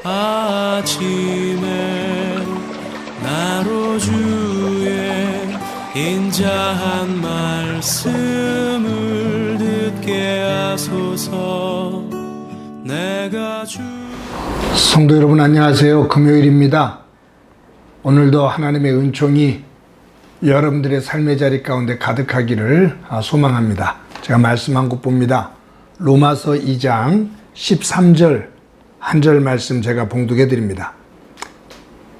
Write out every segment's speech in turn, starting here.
아침에 나로 주의 인자한 말씀을 듣게 하소서. 내가 성도 여러분 안녕하세요. 금요일입니다. 오늘도 하나님의 은총이 여러분들의 삶의 자리 가운데 가득하기를 소망합니다. 제가 말씀 한 곳 봅니다. 로마서 2장 13절 한 절 말씀 제가 봉독해 드립니다.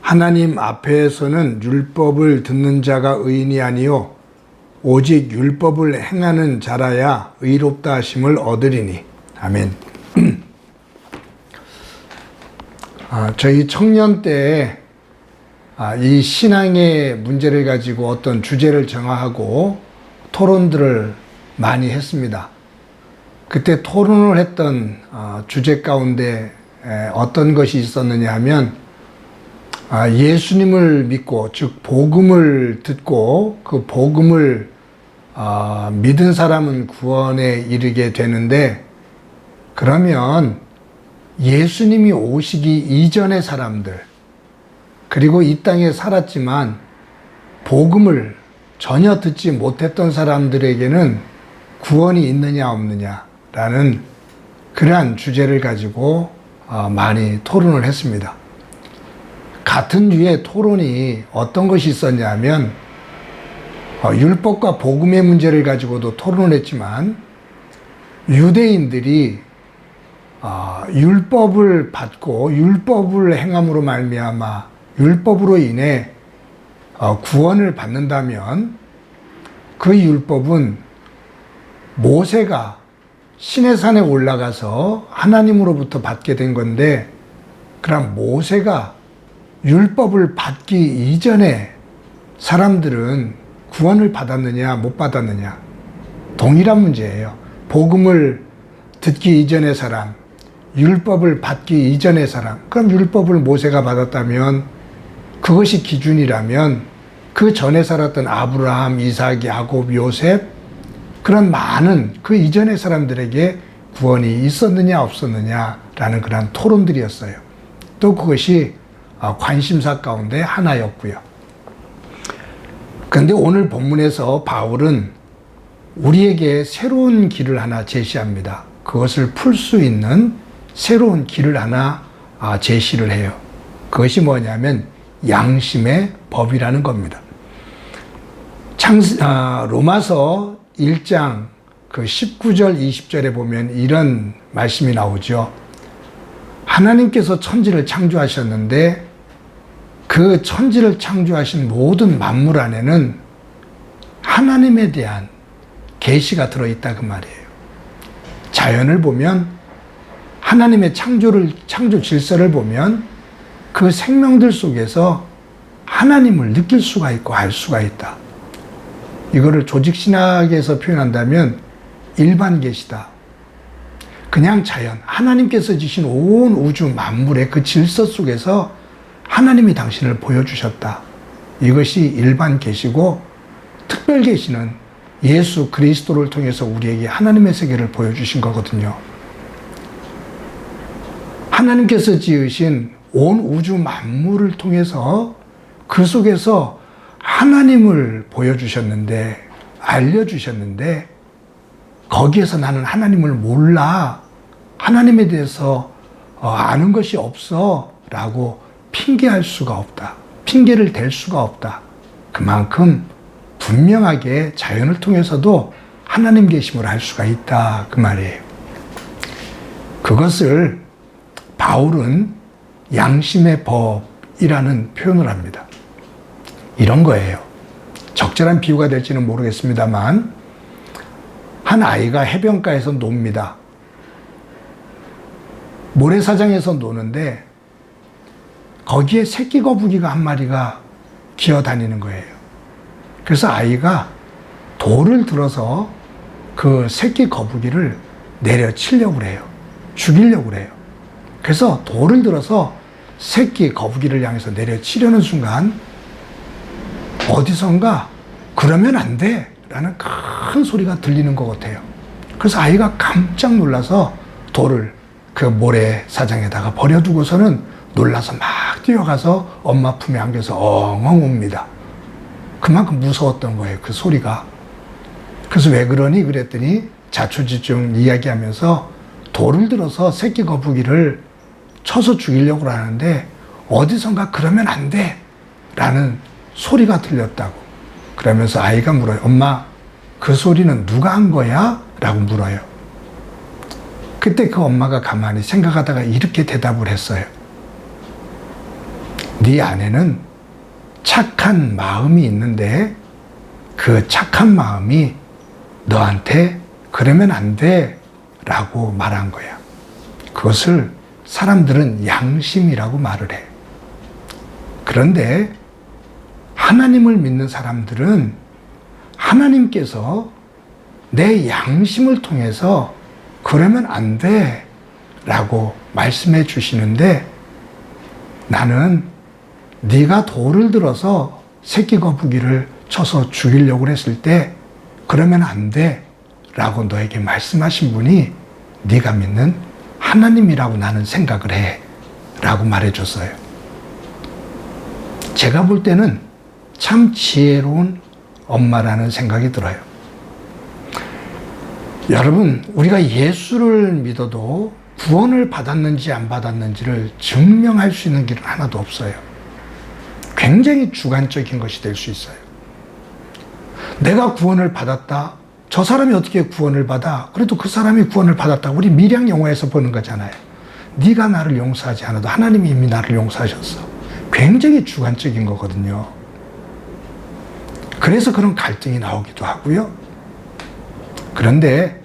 하나님 앞에서는 율법을 듣는 자가 의인이 아니요 오직 율법을 행하는 자라야 의롭다 하심을 얻으리니. 아멘. 저희 청년 때 이 신앙의 문제를 가지고 어떤 주제를 정하고 토론들을 많이 했습니다. 그때 토론을 했던 주제 가운데 어떤 것이 있었느냐 하면 예수님을 믿고, 즉 복음을 듣고 그 복음을 믿은 사람은 구원에 이르게 되는데, 그러면 예수님이 오시기 이전의 사람들, 그리고 이 땅에 살았지만 복음을 전혀 듣지 못했던 사람들에게는 구원이 있느냐 없느냐라는 그러한 주제를 가지고 많이 토론을 했습니다. 같은 류의 토론이 어떤 것이 있었냐면 율법과 복음의 문제를 가지고도 토론을 했지만, 유대인들이 율법을 받고 율법을 행함으로 말미암아 율법으로 인해 구원을 받는다면 그 율법은 모세가 시내 산에 올라가서 하나님으로부터 받게 된 건데, 그럼 모세가 율법을 받기 이전에 사람들은 구원을 받았느냐 못 받았느냐 동일한 문제예요. 복음을 듣기 이전의 사람, 율법을 받기 이전의 사람, 그럼 율법을 모세가 받았다면, 그것이 기준이라면 그 전에 살았던 아브라함, 이삭, 야곱, 요셉, 그런 많은 그 이전의 사람들에게 구원이 있었느냐 없었느냐라는 그런 토론들이었어요. 또 그것이 관심사 가운데 하나였고요. 그런데 오늘 본문에서 바울은 우리에게 새로운 길을 하나 제시합니다. 그것을 풀 수 있는 새로운 길을 하나 제시를 해요. 그것이 뭐냐면 양심의 법이라는 겁니다. 로마서 1장 그 19절 20절에 보면 이런 말씀이 나오죠. 하나님께서 천지를 창조하셨는데 그 천지를 창조하신 모든 만물 안에는 하나님에 대한 계시가 들어있다 그 말이에요. 자연을 보면, 하나님의 창조 질서를 보면 그 생명들 속에서 하나님을 느낄 수가 있고 알 수가 있다. 이거를 조직신학에서 표현한다면 일반 계시다. 그냥 자연, 하나님께서 지신 온 우주 만물의 그 질서 속에서 하나님이 당신을 보여주셨다. 이것이 일반 계시고, 특별 계시는 예수 그리스도를 통해서 우리에게 하나님의 세계를 보여주신 거거든요. 하나님께서 지으신 온 우주 만물을 통해서 그 속에서 하나님을 보여주셨는데, 알려주셨는데, 거기에서 나는 하나님을 몰라, 하나님에 대해서 아는 것이 없어 라고 핑계할 수가 없다. 핑계를 댈 수가 없다. 그만큼 분명하게 자연을 통해서도 하나님 계심을 알 수가 있다 그 말이에요. 그것을 바울은 양심의 법이라는 표현을 합니다. 이런 거예요. 적절한 비유가 될지는 모르겠습니다만, 한 아이가 해변가에서 놉니다. 모래사장에서 노는데 거기에 새끼 거북이가 한 마리가 기어다니는 거예요. 그래서 아이가 돌을 들어서 그 새끼 거북이를 내려치려고 해요. 죽이려고 해요. 그래서 돌을 들어서 새끼 거북이를 향해서 내려치려는 순간 어디선가 그러면 안 돼 라는 큰 소리가 들리는 것 같아요. 그래서 아이가 깜짝 놀라서 돌을 그 모래사장에다가 버려두고서는 놀라서 막 뛰어가서 엄마 품에 안겨서 엉엉 웁니다. 그만큼 무서웠던 거예요, 그 소리가. 그래서 왜 그러니? 그랬더니 자초지종 이야기하면서 돌을 들어서 새끼 거북이를 쳐서 죽이려고 하는데 어디선가 그러면 안 돼! 라는 소리가 들렸다고. 그러면서 아이가 물어요. 엄마, 그 소리는 누가 한 거야? 라고 물어요. 그때 그 엄마가 가만히 생각하다가 이렇게 대답을 했어요. 네 안에는 착한 마음이 있는데 그 착한 마음이 너한테 그러면 안 돼 라고 말한 거야. 그것을 사람들은 양심이라고 말을 해. 그런데 하나님을 믿는 사람들은 하나님께서 내 양심을 통해서 그러면 안 돼 라고 말씀해 주시는데 나는 네가 돌을 들어서 새끼 거북이를 쳐서 죽이려고 했을 때 그러면 안 돼 라고 너에게 말씀하신 분이 네가 믿는 하나님이라고 나는 생각을 해 라고 말해줬어요. 제가 볼 때는 참 지혜로운 엄마라는 생각이 들어요. 여러분, 우리가 예수를 믿어도 구원을 받았는지 안 받았는지를 증명할 수 있는 길은 하나도 없어요. 굉장히 주관적인 것이 될 수 있어요. 내가 구원을 받았다. 저 사람이 어떻게 구원을 받아? 그래도 그 사람이 구원을 받았다. 우리 밀양 영화에서 보는 거잖아요. 네가 나를 용서하지 않아도 하나님이 이미 나를 용서하셨어. 굉장히 주관적인 거거든요. 그래서 그런 갈등이 나오기도 하고요. 그런데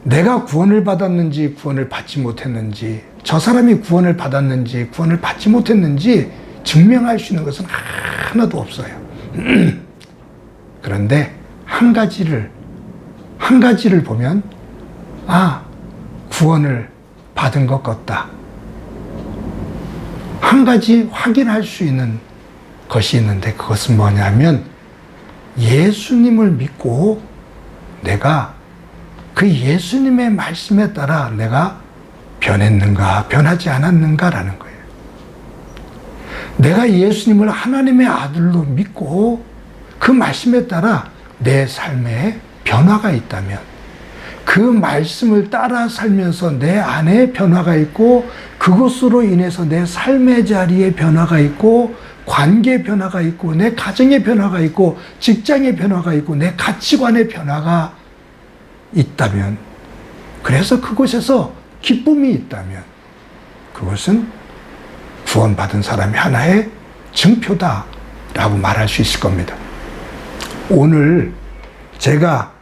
내가 구원을 받았는지 구원을 받지 못했는지, 저 사람이 구원을 받았는지 구원을 받지 못했는지 증명할 수 있는 것은 하나도 없어요. 그런데 한 가지를 보면 구원을 받은 것 같다. 한 가지 확인할 수 있는 것이 있는데 그것은 뭐냐면 예수님을 믿고 내가 그 예수님의 말씀에 따라 내가 변했는가 변하지 않았는가라는 거예요. 내가 예수님을 하나님의 아들로 믿고 그 말씀에 따라 내 삶에 변화가 있다면, 그 말씀을 따라 살면서 내 안에 변화가 있고 그것으로 인해서 내 삶의 자리에 변화가 있고 관계 변화가 있고 내 가정의 변화가 있고 직장의 변화가 있고 내 가치관의 변화가 있다면, 그래서 그곳에서 기쁨이 있다면 그것은 구원받은 사람이 하나의 증표다라고 말할 수 있을 겁니다. 오늘 제가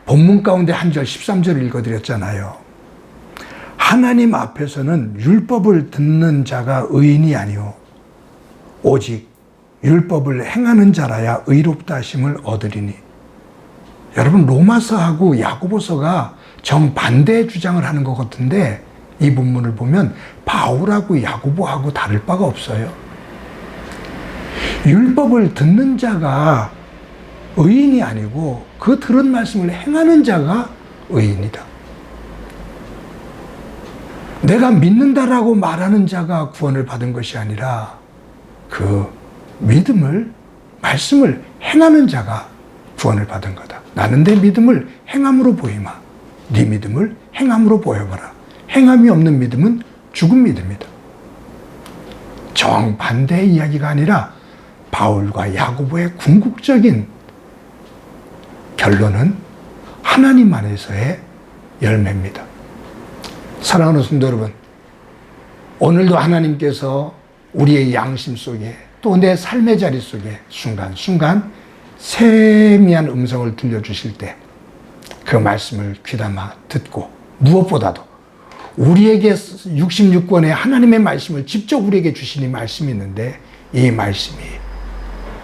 본문 가운데 한 절 13절을 읽어드렸잖아요. 하나님 앞에서는 율법을 듣는 자가 의인이 아니오 오직 율법을 행하는 자라야 의롭다 하심을 얻으리니. 여러분, 로마서하고 야고보서가 정반대의 주장을 하는 것 같은데 이 본문을 보면 바울하고 야고보하고 다를 바가 없어요. 율법을 듣는 자가 의인이 아니고 그 들은 말씀을 행하는 자가 의인이다. 내가 믿는다라고 말하는 자가 구원을 받은 것이 아니라 그 믿음을, 말씀을 행하는 자가 구원을 받은 거다. 나는 내 믿음을 행함으로 보이마. 네 믿음을 행함으로 보여봐라. 행함이 없는 믿음은 죽은 믿음이다. 정반대의 이야기가 아니라 바울과 야고보의 궁극적인 결론은 하나님 안에서의 열매입니다. 사랑하는 성도 여러분, 오늘도 하나님께서 우리의 양심 속에 또 내 삶의 자리 속에 순간순간 세미한 음성을 들려주실 때 그 말씀을 귀담아 듣고, 무엇보다도 우리에게 66권의 하나님의 말씀을 직접 우리에게 주신 이 말씀이 있는데 이 말씀이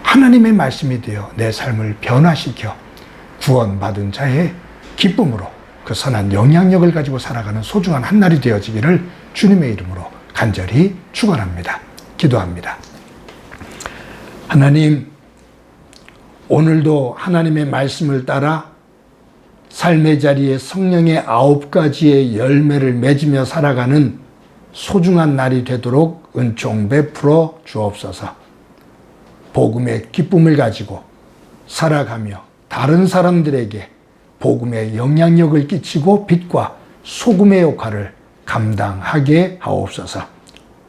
하나님의 말씀이 되어 내 삶을 변화시켜 구원받은 자의 기쁨으로 그 선한 영향력을 가지고 살아가는 소중한 한 날이 되어지기를 주님의 이름으로 간절히 축원합니다. 기도합니다. 하나님, 오늘도 하나님의 말씀을 따라 삶의 자리에 성령의 9가지의 열매를 맺으며 살아가는 소중한 날이 되도록 은총 베풀어 주옵소서. 복음의 기쁨을 가지고 살아가며 다른 사람들에게 복음의 영향력을 끼치고 빛과 소금의 역할을 감당하게 하옵소서.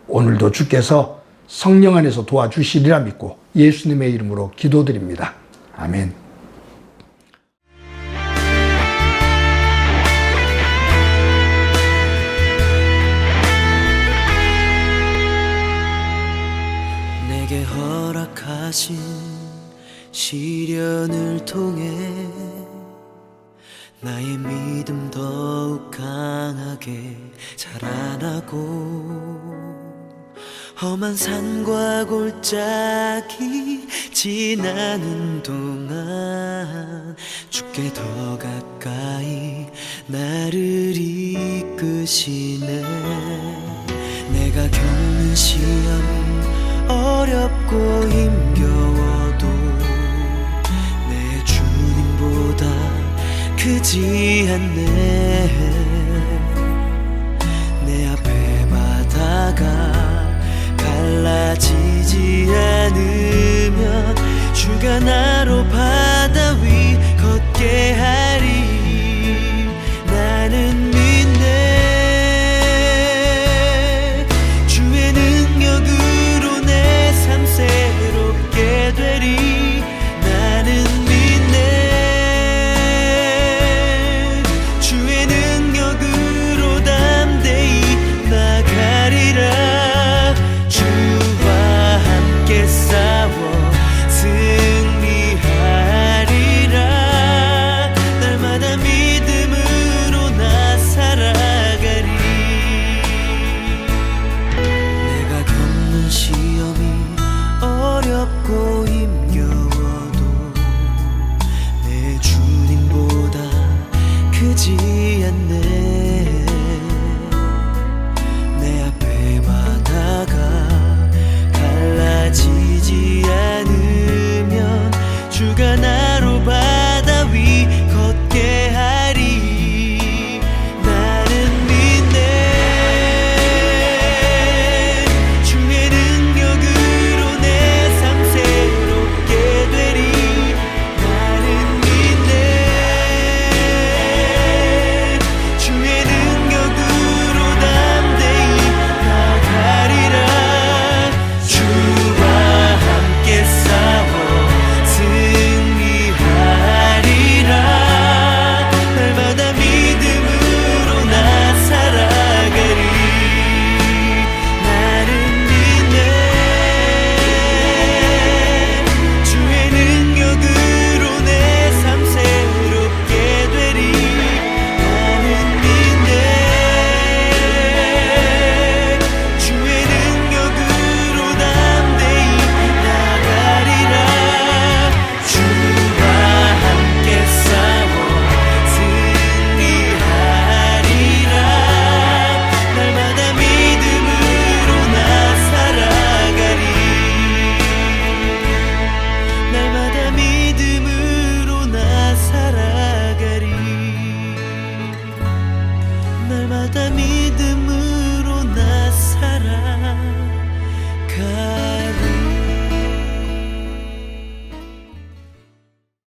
오늘도 주께서 성령 안에서 도와주시리라 믿고 예수님의 이름으로 기도드립니다. 아멘. 내게 허락하신 시련을 통해 나의 믿음 더욱 강하게 자라나고 험한 산과 골짜기 지나는 동안 주께 더 가까이 나를 이끄시네. 내가 겪는 시험이 어렵고 힘겨워도 내 주님보다 크지 않네. 내 앞에 바다가 갈라지지 않으면 주가 나로